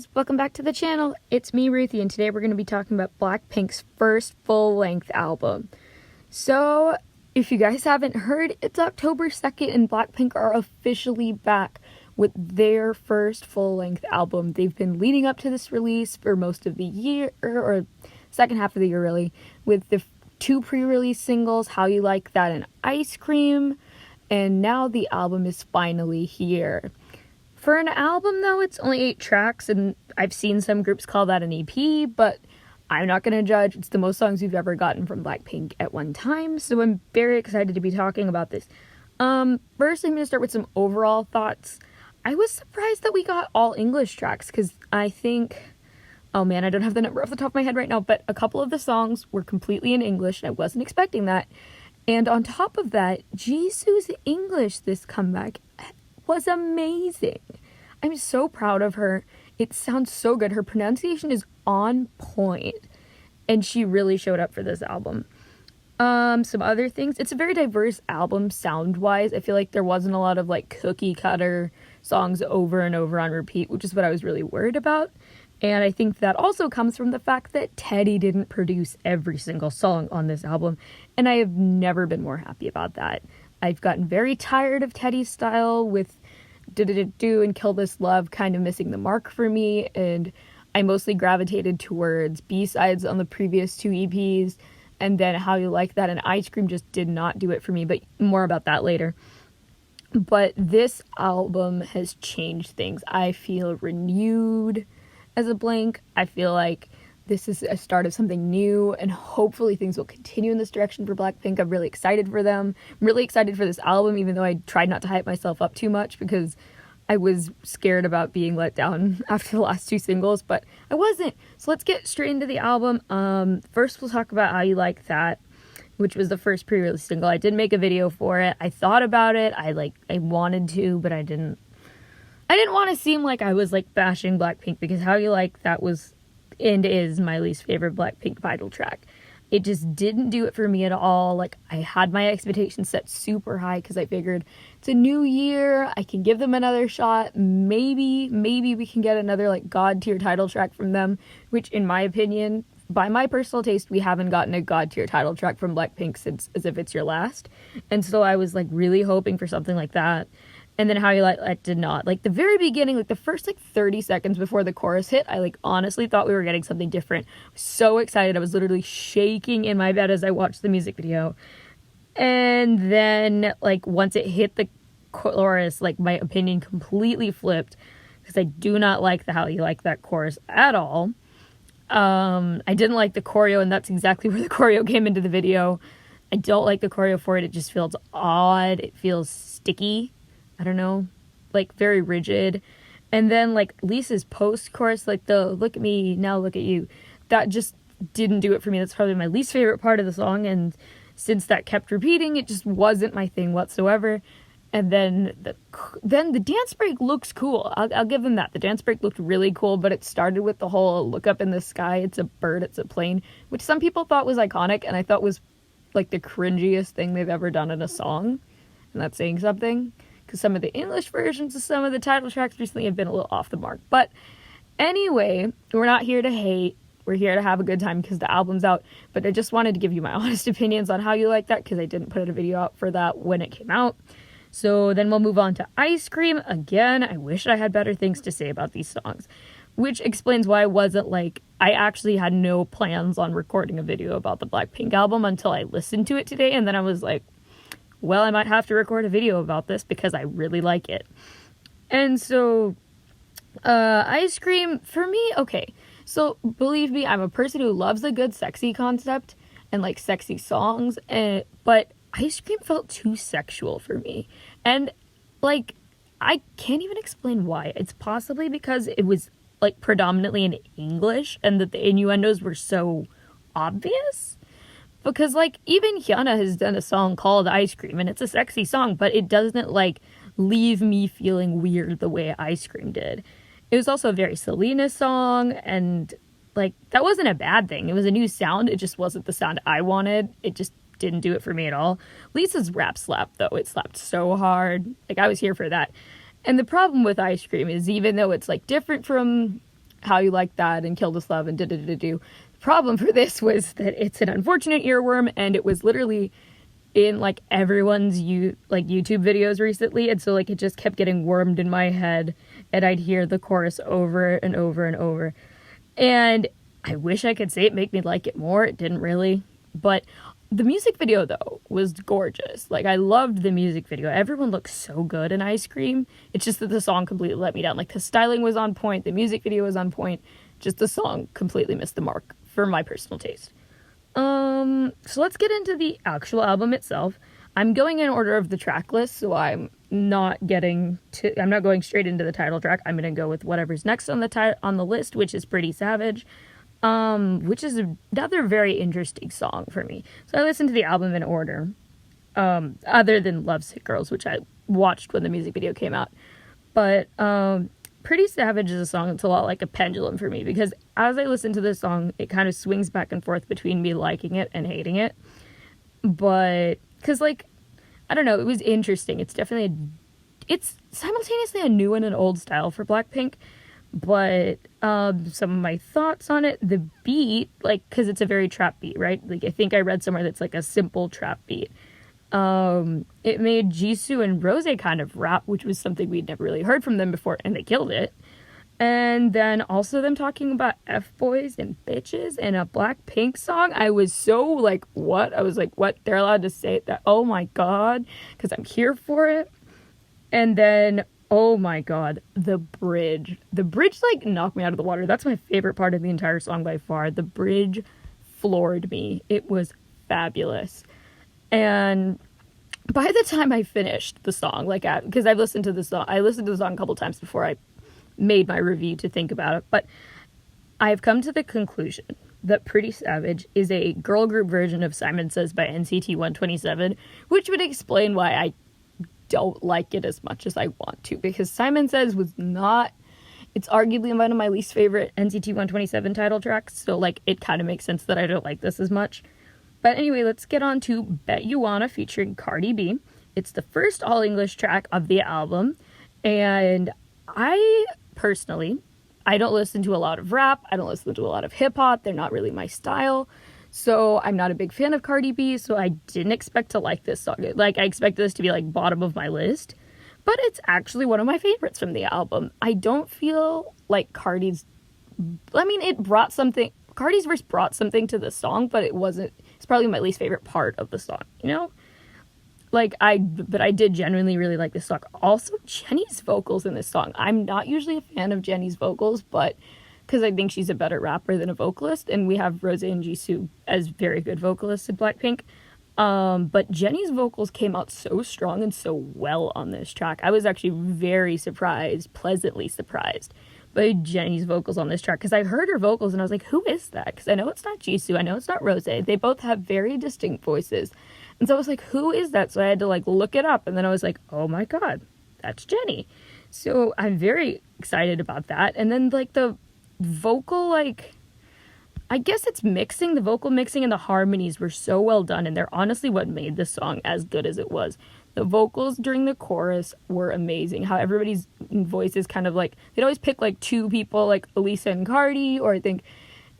guys, welcome back to the channel. It's me, Ruthie, and today we're going to be talking about Blackpink's first full-length album. So, if you guys haven't heard, it's October 2nd and Blackpink are officially back with their first full-length album. They've been leading up to this release for most of the year, or second half of the year really, with the two pre-release singles, How You Like That and Ice Cream, and now the album is finally here. For an album, though, it's only 8 tracks, and I've seen some groups call that an EP, but I'm not going to judge. It's the most songs we've ever gotten from Blackpink at one time, so I'm very excited to be talking about this. First, I'm going to start with some overall thoughts. I was surprised that we got all English tracks, because I think, oh man, I don't have the number off the top of my head right now, but a couple of the songs were completely in English, and I wasn't expecting that. And on top of that, Jisoo's English this comeback was amazing. I'm so proud of her. It sounds so good. Her pronunciation is on point, and she really showed up for this album. Some other things. It's a very diverse album sound-wise. I feel like there wasn't a lot of like cookie cutter songs over and over on repeat, which is what I was really worried about. And I think that also comes from the fact that Teddy didn't produce every single song on this album, and I have never been more happy about that. I've gotten very tired of Teddy's style with Do and Kill This Love kind of missing the mark for me, and I mostly gravitated towards B-sides on the previous 2 EPs, and then How You Like That and Ice Cream just did not do it for me, but more about that later. But this album has changed things. I feel renewed as a blank. I feel like this is a start of something new, and hopefully things will continue in this direction for Blackpink. I'm really excited for them. I'm really excited for this album, even though I tried not to hype myself up too much because I was scared about being let down after the last 2 singles, but I wasn't. So let's get straight into the album. First we'll talk about How You Like That, which was the first pre-release single. I did make a video for it. I thought about it. I wanted to, but I didn't want to seem like I was like bashing Blackpink, because How You Like That was and is my least favorite Blackpink title track. It just didn't do it for me at all. Like, I had my expectations set super high because I figured it's a new year, I can give them another shot, maybe we can get another like god tier title track from them, which in my opinion, by my personal taste, we haven't gotten a god tier title track from Blackpink since As If It's Your Last. And so I was like really hoping for something like that. And then How You Like That did not. Like, the very beginning, like the first like 30 seconds before the chorus hit, I like honestly thought we were getting something different. I was so excited. I was literally shaking in my bed as I watched the music video. And then like once it hit the chorus, like my opinion completely flipped, because I do not like the How You Like That chorus at all. I didn't like the choreo, and that's exactly where the choreo came into the video. I don't like the choreo for it. It just feels odd. It feels sticky. I don't know, like very rigid. And then like Lisa's post-chorus, like the look at me, now look at you, that just didn't do it for me. That's probably my least favorite part of the song, and since that kept repeating, it just wasn't my thing whatsoever. And then the dance break looks cool. I'll give them that. The dance break looked really cool, but it started with the whole look up in the sky, it's a bird, it's a plane, which some people thought was iconic, and I thought was like the cringiest thing they've ever done in a song. And that's saying something, because some of the English versions of some of the title tracks recently have been a little off the mark. But anyway, we're not here to hate. We're here to have a good time because the album's out. But I just wanted to give you my honest opinions on How You Like That, because I didn't put a video out for that when it came out. So then we'll move on to Ice Cream. Again, I wish I had better things to say about these songs, which explains why I actually had no plans on recording a video about the Blackpink album until I listened to it today, and then I was like, well, I might have to record a video about this because I really like it. And so, Ice Cream, for me, okay. So, believe me, I'm a person who loves a good sexy concept and, like, sexy songs, but Ice Cream felt too sexual for me. And, like, I can't even explain why. It's possibly because it was, like, predominantly in English and that the innuendos were so obvious. Because, like, even Hyuna has done a song called Ice Cream, and it's a sexy song, but it doesn't, like, leave me feeling weird the way Ice Cream did. It was also a very Selena song, and, like, that wasn't a bad thing. It was a new sound. It just wasn't the sound I wanted. It just didn't do it for me at all. Lisa's rap slapped, though. It slapped so hard. Like, I was here for that. And the problem with Ice Cream is, even though it's, like, different from How You Like That and Kill This Love and do. The problem for this was that it's an unfortunate earworm, and it was literally in like everyone's YouTube videos recently, and so like it just kept getting wormed in my head, and I'd hear the chorus over and over and over. And I wish I could say it made me like it more. It didn't really. But the music video, though, was gorgeous. Like, I loved the music video. Everyone looks so good in Ice Cream. It's just that the song completely let me down. Like, the styling was on point. The music video was on point. Just the song completely missed the mark for my personal taste. So let's get into the actual album itself. I'm going in order of the track list, so I'm not going straight into the title track. I'm going to go with whatever's next on the list, which is Pretty Savage. Which is another very interesting song for me. So I listened to the album in order, other than Lovesick Girls, which I watched when the music video came out. But Pretty Savage is a song that's a lot like a pendulum for me, because as I listen to this song, it kind of swings back and forth between me liking it and hating it. But, because, like, I don't know, it was interesting. It's definitely, it's simultaneously a new and an old style for Blackpink. But some of my thoughts on it, the beat, like, because it's a very trap beat, right? Like, I think I read somewhere that's like a simple trap beat. It made Jisoo and Rose kind of rap, which was something we'd never really heard from them before, and they killed it. And then also them talking about F-boys and bitches in a Blackpink song. I was so like, what? I was like, what? They're allowed to say that? Oh my god, because I'm here for it. And then, oh my god, the bridge. The bridge, like, knocked me out of the water. That's my favorite part of the entire song by far. The bridge floored me. It was fabulous. And by the time I finished the song, like, because I listened to the song a couple times before I made my review to think about it, but I've come to the conclusion that Pretty Savage is a girl group version of Simon Says by NCT 127, which would explain why I don't like it as much as I want to, because Simon Says was not, it's arguably one of my least favorite NCT 127 title tracks, so like it kind of makes sense that I don't like this as much. But anyway, let's get on to Bet You Wanna featuring Cardi B. It's the first all-English track of the album, and I don't listen to a lot of rap, I don't listen to a lot of hip-hop, they're not really my style. So I'm not a big fan of Cardi B, so I didn't expect to like this song. Like, I expected this to be, like, bottom of my list. But it's actually one of my favorites from the album. I don't feel like Cardi's verse brought something to the song, but it's probably my least favorite part of the song, you know? But I did genuinely really like this song. Also, Jennie's vocals in this song. I'm not usually a fan of Jennie's vocals, but because I think she's a better rapper than a vocalist, and we have Rose and Jisoo as very good vocalists in Blackpink. But Jennie's vocals came out so strong and so well on this track. I was actually very pleasantly surprised by Jennie's vocals on this track, because I heard her vocals and I was like, who is that? Because I know it's not Jisoo, I know it's not Rose. They both have very distinct voices. And so I was like, who is that? So I had to like look it up, and then I was like, oh my god, that's Jennie. So I'm very excited about that. And then like the vocal, like, I guess it's mixing, the vocal mixing and the harmonies were so well done, and they're honestly what made this song as good as it was. The vocals during the chorus were amazing. How everybody's voices kind of like, they'd always pick like two people, like Elisa and Cardi, or I think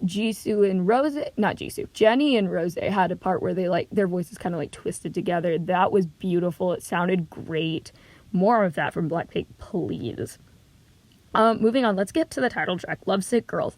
Jisoo and Rose, not Jisoo, Jennie and Rose had a part where they like, their voices kind of like twisted together. That was beautiful. It sounded great. More of that from Blackpink, please. Moving on, let's get to the title track, Lovesick Girls.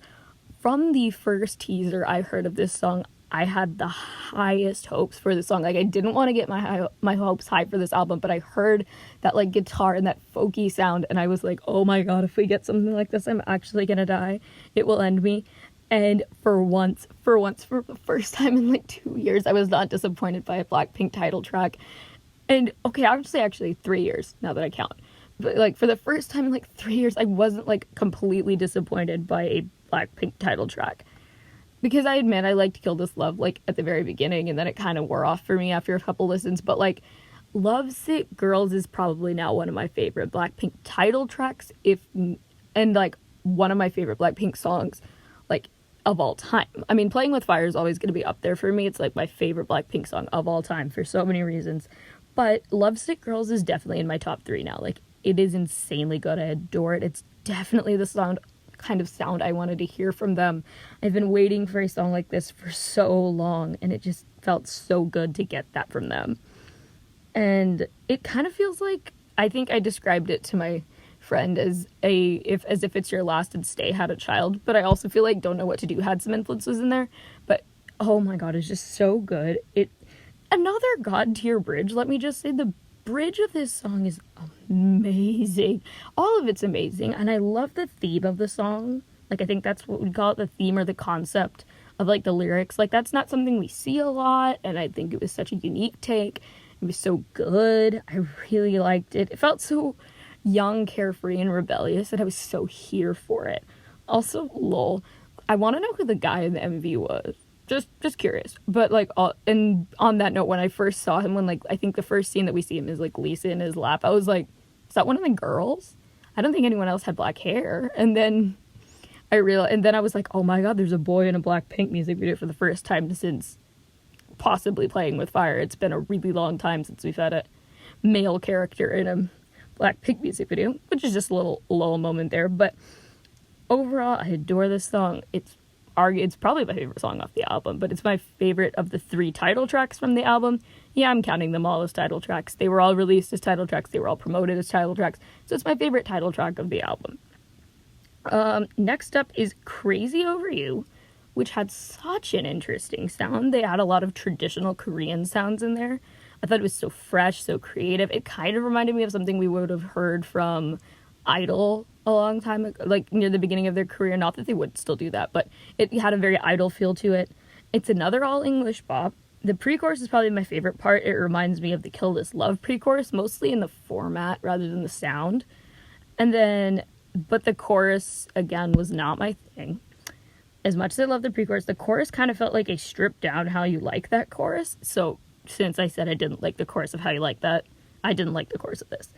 From the first teaser I heard of this song, I had the highest hopes for this song. Like, I didn't want to get my hopes high for this album, but I heard that like guitar and that folky sound, and I was like, oh my god, if we get something like this, I'm actually gonna die. It will end me. And for the first time in like 2 years, I was not disappointed by a Blackpink title track. And okay, actually 3 years now that I count. But like for the first time in like 3 years, I wasn't like completely disappointed by a Blackpink title track. Because I admit I liked Kill This Love like at the very beginning, and then it kind of wore off for me after a couple listens. But like Lovesick Girls is probably now one of my favorite Blackpink title tracks, and like one of my favorite Blackpink songs like of all time. I mean, Playing With Fire is always going to be up there for me. It's like my favorite Blackpink song of all time for so many reasons. But Lovesick Girls is definitely in my top 3 now. Like, it is insanely good. I adore it. It's definitely the kind of sound I wanted to hear from them. I've been waiting for a song like this for so long, and it just felt so good to get that from them. And it kind of feels like, I think I described it to my friend as if It's Your Last and Stay had a child, but I also feel like Don't Know What to Do had some influences in there. But oh my god, it's just so good. Another god tier bridge. Let me just say, the bridge of this song is amazing. All of it's amazing, and I love the theme of the song. Like, I think that's what we call it, the theme or the concept of like the lyrics. Like, that's not something we see a lot, and I think it was such a unique take. It was so good. I really liked it. It felt so young, carefree, and rebellious, and I was so here for it. Also, lol, I want to know who the guy in the MV was. Just curious. But like, and on that note, when I first saw him, when like, I think the first scene that we see him is like Lisa in his lap, I was like, is that one of the girls? I don't think anyone else had black hair. And then I was like, oh my god, there's a boy in a Blackpink music video for the first time since possibly Playing with Fire. It's been a really long time since we've had a male character in a Blackpink music video, which is just a little moment there. But overall, I adore this song. It's probably my favorite song off the album, but it's my favorite of the 3 title tracks from the album. Yeah, I'm counting them all as title tracks. They were all released as title tracks. They were all promoted as title tracks. So it's my favorite title track of the album. Next up is Crazy Over You, which had such an interesting sound. They had a lot of traditional Korean sounds in there. I thought it was so fresh, so creative. It kind of reminded me of something we would have heard from Idol a long time ago, like near the beginning of their career. Not that they would still do that, but it had a very Idol feel to it. It's another all English bop. The pre-chorus is probably my favorite part. It reminds me of the Kill This Love pre-chorus, mostly in the format rather than the sound. But the chorus, again, was not my thing. As much as I love the pre-chorus, the chorus kind of felt like a stripped down How You Like That chorus. So since I said I didn't like the chorus of How You Like That, I didn't like the chorus of this.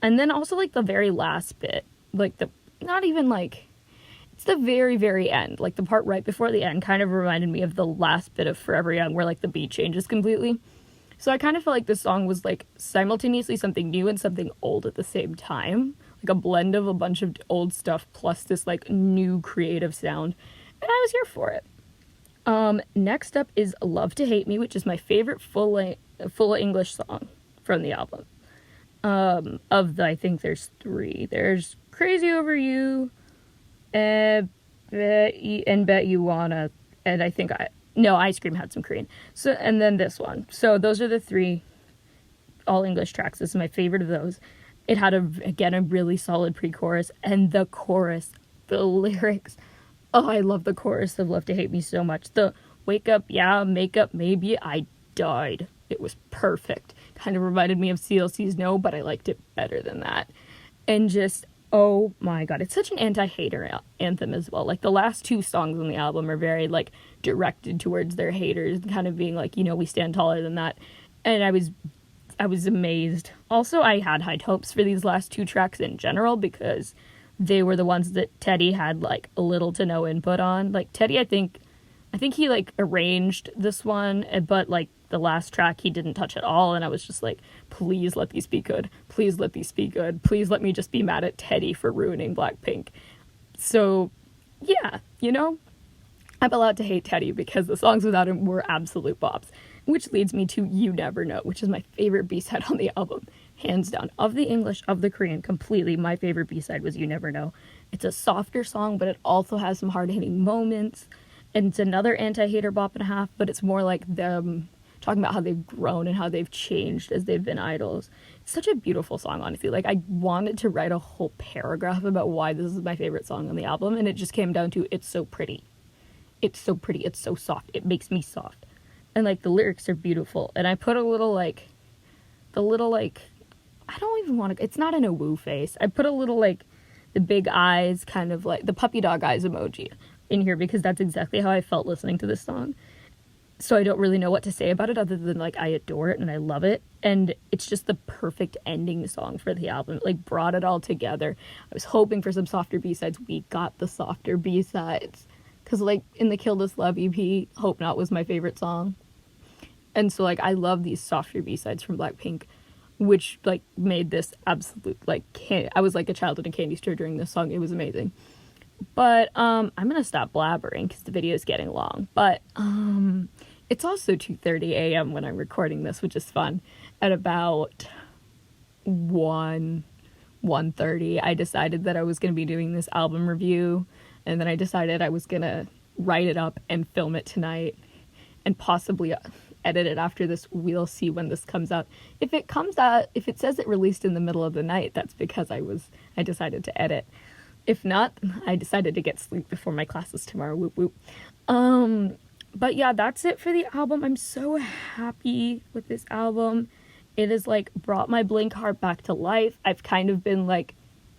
And then also, like, the very last bit, like, it's the very, very end. Like, the part right before the end kind of reminded me of the last bit of Forever Young, where, like, the beat changes completely. So I kind of felt like this song was, like, simultaneously something new and something old at the same time. Like, a blend of a bunch of old stuff plus this, like, new creative sound. And I was here for it. Next up is Love to Hate Me, which is my favorite full English song from the album. I think there's 3. There's Crazy Over You, Bet You Wanna, and I think Ice Cream had some Korean. So, and then this one. So those are the 3 all English tracks. This is my favorite of those. It had, a really solid pre-chorus, and the chorus, the lyrics. Oh, I love the chorus of Love to Hate Me so much. The wake up, yeah, makeup, maybe, I died. It was perfect. Kind of reminded me of CLC's No, but I liked it better than that. And just, oh my god, it's such an anti-hater anthem as well. Like, the last 2 songs on the album are very, like, directed towards their haters, kind of being like, we stand taller than that. And I was amazed. Also, I had high hopes for these last 2 tracks in general, because they were the ones that Teddy had, like, little to no input on. Like, Teddy, I think he, like, arranged this one, but, like, the last track he didn't touch at all, and I was just like, please let these be good. Please let these be good. Please let me just be mad at Teddy for ruining Blackpink. So, yeah, I'm allowed to hate Teddy because the songs without him were absolute bops. Which leads me to You Never Know, which is my favorite B-side on the album. Hands down. Of the English, of the Korean, completely, my favorite B-side was You Never Know. It's a softer song, but it also has some hard-hitting moments. And it's another anti-hater bop and a half, but it's more like them talking about how they've grown and how they've changed as they've been idols. It's such a beautiful song, honestly. Like, I wanted to write a whole paragraph about why this is my favorite song on the album, and it just came down to, it's so pretty. It's so pretty. It's so soft. It makes me soft. And, like, the lyrics are beautiful. And I put I don't even want to, it's not in a woo face. I put a little, like, the big eyes, kind of like the puppy dog eyes emoji in here, because that's exactly how I felt listening to this song. So I don't really know what to say about it other than, like, I adore it and I love it. And it's just the perfect ending song for the album. It, like, brought it all together. I was hoping for some softer B-sides. We got the softer B-sides. Because, like, in the Kill This Love EP, Hope Not was my favorite song. And so, like, I love these softer B-sides from Blackpink. which like made this absolute like I was like a child in a candy store during this song. It was amazing. But I'm gonna stop blabbering because the video is getting long. But it's also 2:30 a.m. when I'm recording this, which is fun. At about 1:30, I decided that I was gonna be doing this album review, and then I decided I was gonna write it up and film it tonight, and possibly edit it after this. We'll see when this comes out. If it comes out, if it says it released in the middle of the night, that's because I decided to edit. If not, I decided to get sleep before my classes tomorrow. Whoop whoop. But yeah, that's it for the album. I'm so happy with this album. It has like brought my Blink heart back to life. I've kind of been like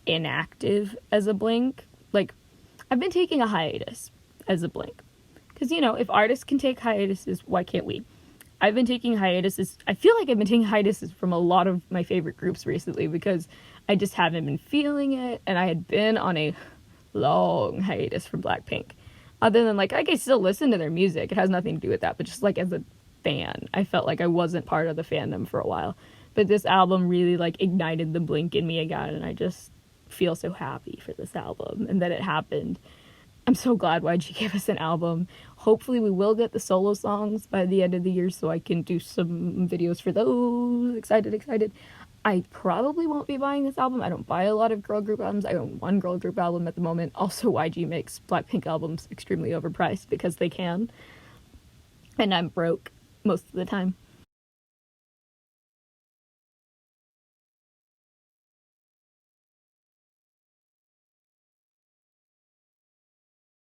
inactive as a Blink. Like I've been taking a hiatus as a Blink. Because, you know, if artists can take hiatuses, why can't we? I've been taking hiatuses. I feel like I've been taking hiatuses from a lot of my favorite groups recently because I just haven't been feeling it. And I had been on a long hiatus from Blackpink. Other than, like, I can still listen to their music. It has nothing to do with that. But just, like, as a fan, I felt like I wasn't part of the fandom for a while. But this album really, like, ignited the Blink in me again. And I just feel so happy for this album and that it happened. I'm so glad YG gave us an album. Hopefully we will get the solo songs by the end of the year so I can do some videos for those. Excited. I probably won't be buying this album. I don't buy a lot of girl group albums. I own one girl group album at the moment. Also, YG makes Blackpink albums extremely overpriced because they can. And I'm broke most of the time.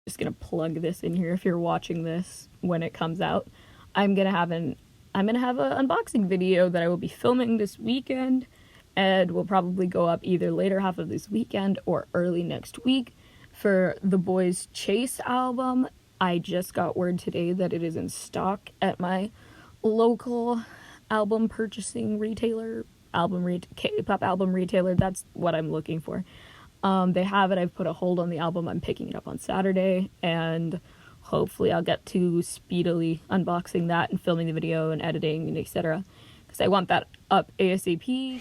Just gonna plug this in here if you're watching this when it comes out. I'm gonna have an unboxing video that I will be filming this weekend, and will probably go up either later half of this weekend or early next week for the Boys Chase album. I just got word today that it is in stock at my local album purchasing retailer, K-pop album retailer. That's what I'm looking for. They have it. I've put a hold on the album. I'm picking it up on Saturday, and hopefully I'll get to speedily unboxing that and filming the video and editing and etc. because I want that up ASAP.